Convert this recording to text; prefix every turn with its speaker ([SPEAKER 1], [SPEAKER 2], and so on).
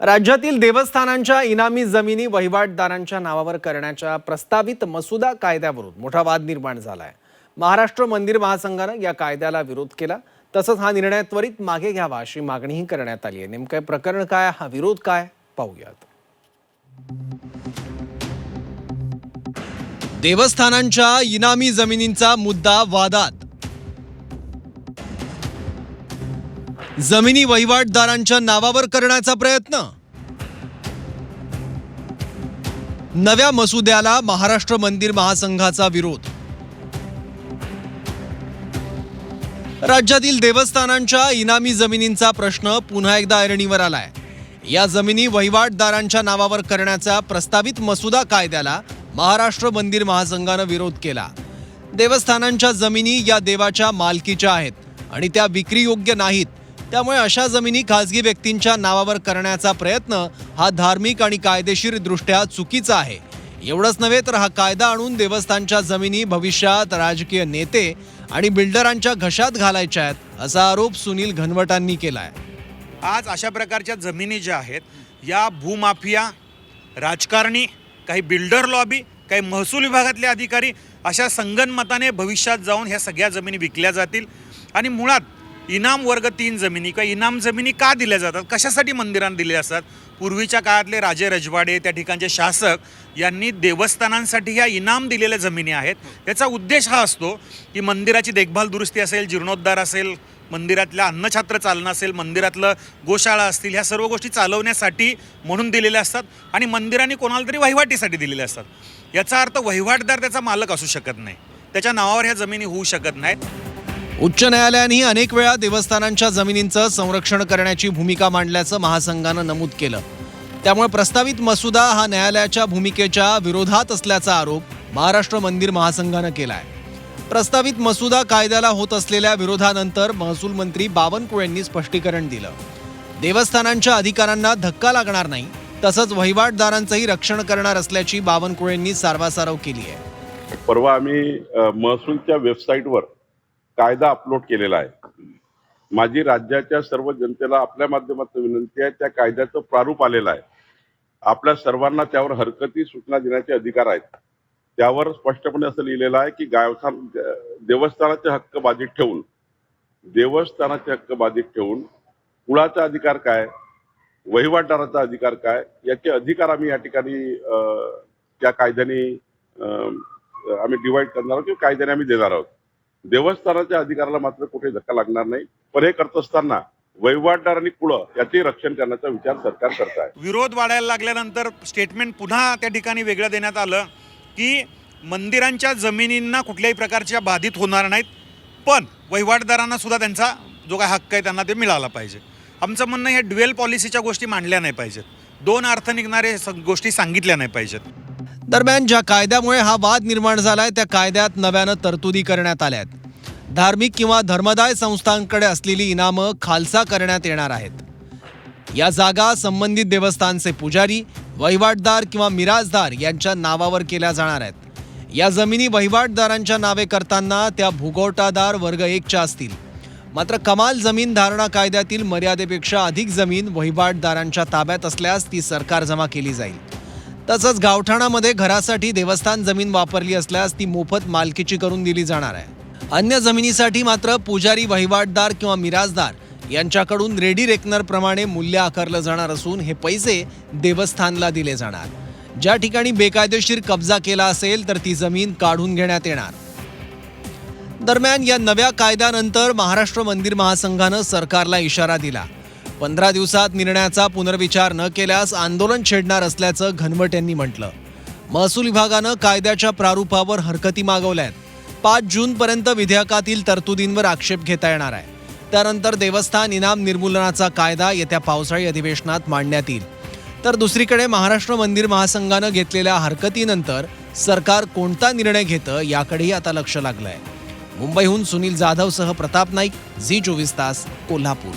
[SPEAKER 1] राज्यातील देवस्थानांच्या इनामी जमिनी वहिवाटदारांच्या नावावर करण्याच्या प्रस्तावित मसुदा कायद्यावरून मोठा वाद निर्माण झाला आहे। महाराष्ट्र मंदिर महासंघाने या कायद्याला विरोध केला, तसंच हा निर्णय त्वरित मागे घ्यावा अशी मागणीही करण्यात आली आहे। नेमकं प्रकरण काय, हा विरोध काय, पाहूयात।
[SPEAKER 2] देवस्थानांच्या इनामी जमिनींचा मुद्दा वादात। जमिनी वहिवाटदारांच्या नावावर करण्याचा प्रयत्न। नव्या मसुद्याला महाराष्ट्र मंदिर महासंघाचा विरोध। राज्यातील देवस्थानांच्या इनामी जमिनींचा प्रश्न पुन्हा एकदा ऐरणीवर आलाय। या जमिनी वहिवाटदारांच्या नावावर करण्याचा प्रस्तावित मसुदा कायद्याला महाराष्ट्र मंदिर महासंघाने विरोध केला। देवस्थानांच्या जमिनी या देवाच्या मालकीच्या आहेत आणि त्या विक्रीयोग्य नाहीत, त्यामुळे अशा जमिनी खासगी व्यक्तींच्या नावावर करण्याचा प्रयत्न हा धार्मिक आणि कायदेशीर दृष्ट्या चुकीचा आहे। एवढंच नव्हे तर हा कायदा आणून देवस्थानच्या जमिनी भविष्यात राजकीय नेते आणि बिल्डरांच्या घशात घालायच्या आहेत, असा आरोप सुनील घनवटांनी केलाय।
[SPEAKER 3] आज अशा प्रकारच्या जमिनी ज्या आहेत या भूमाफिया, राजकारणी, काही बिल्डर लॉबी, काही महसूल विभागातले अधिकारी अशा संगनमताने भविष्यात जाऊन ह्या सगळ्या जमिनी विकल्या जातील आणि मुळात इनाम वर्ग 3 जमिनी किंवा इनाम जमिनी का दिल्या जातात, कशासाठी मंदिरांना दिल्या असतात? पूर्वीच्या काळातले राजे रजवाडे, त्या ठिकाणचे शासक यांनी देवस्थानांसाठी ह्या इनाम दिलेल्या जमिनी आहेत। याचा उद्देश हा असतो की मंदिराची देखभाल दुरुस्ती असेल, जीर्णोद्धार असेल, मंदिरातल्या अन्नछत्र चालणं असेल, मंदिरातलं गोशाळा असतील, ह्या सर्व गोष्टी चालवण्यासाठी म्हणून दिलेल्या असतात आणि मंदिरांनी कोणाला तरी वहिवाटीसाठी दिलेल्या असतात। याचा अर्थ वहिवाटदार त्याचा मालक असू शकत नाही, त्याच्या नावावर ह्या जमिनी होऊ शकत नाहीत।
[SPEAKER 2] उच्च न्यायालयाने अनेक वेळा देवस्थानांच्या जमिनींचं संरक्षण करण्याची भूमिका मांडल्याचं महासंघानं नमूद केलं। त्यामुळे प्रस्तावित मसुदा हा न्यायालयाच्या भूमिकेच्या विरोधात असल्याचा आरोप महाराष्ट्र मंदिर महासंघानं केलाय। प्रस्तावित मसुदा कायद्याला होत असलेल्या विरोधानंतर महसूल मंत्री बावनकुळेंनी स्पष्टीकरण दिलं। देवस्थानांच्या अधिकारांना धक्का लागणार नाही, तसंच वहिवाटदारांचंही रक्षण करणार असल्याची बावनकुळेंनी सारवासारव केली आहे।
[SPEAKER 4] परवा आम्ही महसूलच्या वेबसाईटवर कायदा अपलोड केलेला आहे। माझी राज्याच्या सर्व जनतेला आपल्या माध्यमातून विनंती आहे, त्या कायद्याचं प्रारूप आलेलं आहे। आपल्या सर्वांना त्यावर हरकती सूचना देण्याचे अधिकार आहेत। त्यावर स्पष्टपणे असं लिहिलेलं आहे की देवस्थानाचे हक्क बाधित ठेवून कुळाचा अधिकार काय, वहिवाटदाराचा अधिकार काय, याचे अधिकार आम्ही या ठिकाणी त्या कायद्याने आम्ही डिवाइड करणार आहोत किंवा कायद्याने आम्ही देणार आहोत। देवस्थानाच्या अधिकाराला मात्र कुठे धक्का लागणार नाही, पण हे करत असताना वहिवाटदार आणि कुळं याचे रक्षण करण्याचा विचार सरकार करत आहे।
[SPEAKER 3] विरोध वाढायला लागल्यानंतर स्टेटमेंट पुन्हा त्या ठिकाणी वेगळं देण्यात आलं की मंदिरांच्या जमिनींना कुठल्याही प्रकारच्या बाधित होणार नाहीत, पण वहिवाटदारांना सुद्धा त्यांचा जो काही हक्क आहे त्यांना ते मिळाला पाहिजे। आमचं म्हणणं ह्या ड्युएल पॉलिसीच्या गोष्टी मांडल्या नाही पाहिजेत, दोन अर्थ निघणारे गोष्टी सांगितल्या नाही पाहिजेत।
[SPEAKER 2] दरम्यान ज्या कायद्यामुळे हा वाद निर्माण झालाय त्या कायद्यात नव्यानं तरतुदी करण्यात आल्या आहेत। धार्मिक किंवा धर्मदाय संस्थांकडे असलेली इनामं खालसा करण्यात येणार आहेत। या जागा संबंधित देवस्थानचे पुजारी, वहिवाटदार किंवा मिराजदार यांच्या नावावर केल्या जाणार आहेत। या जमिनी वहिवाटदारांच्या नावे करताना त्या भूगोटादार वर्ग 1च्या असतील, मात्र कमाल जमीन धारणा कायद्यातील मर्यादेपेक्षा अधिक जमीन वहिवाटदारांच्या ताब्यात असल्यास ती सरकार जमा केली जाईल। तसंच गावठाणामध्ये घरासाठी देवस्थान जमीन वापरली असल्यास ती मोफत मालकीची करून दिली जाणार आहे। अन्य जमिनीसाठी मात्र पुजारी, वहिवाटदार किंवा मिराजदार यांच्याकडून रेडी रेकनर प्रमाणे मूल्य आकारलं जाणार असून हे पैसे देवस्थानला दिले जाणार। ज्या ठिकाणी बेकायदेशीर कब्जा केला असेल तर ती जमीन काढून घेण्यात येणार। दरम्यान या नव्या कायद्यानंतर महाराष्ट्र मंदिर महासंघानं सरकारला इशारा दिला। 15 दिवसात निर्णयाचा पुनर्विचार न केल्यास आंदोलन छेडणार असल्याचं घनवट यांनी म्हटलं। महसूल विभागानं कायद्याच्या प्रारूपावर हरकती मागवल्या आहेत। 5 जूनपर्यंत विधेयकातील तरतुदींवर आक्षेप घेता येणार आहे। त्यानंतर देवस्थान इनाम निर्मूलनाचा कायदा येत्या पावसाळी अधिवेशनात मांडण्यात येईल। तर दुसरीकडे महाराष्ट्र मंदिर महासंघानं घेतलेल्या हरकतीनंतर सरकार कोणता निर्णय घेतं याकडेही आता लक्ष लागलंय। मुंबईहून सुनील जाधवसह प्रताप नाईक, झी 24 तास, कोल्हापूर।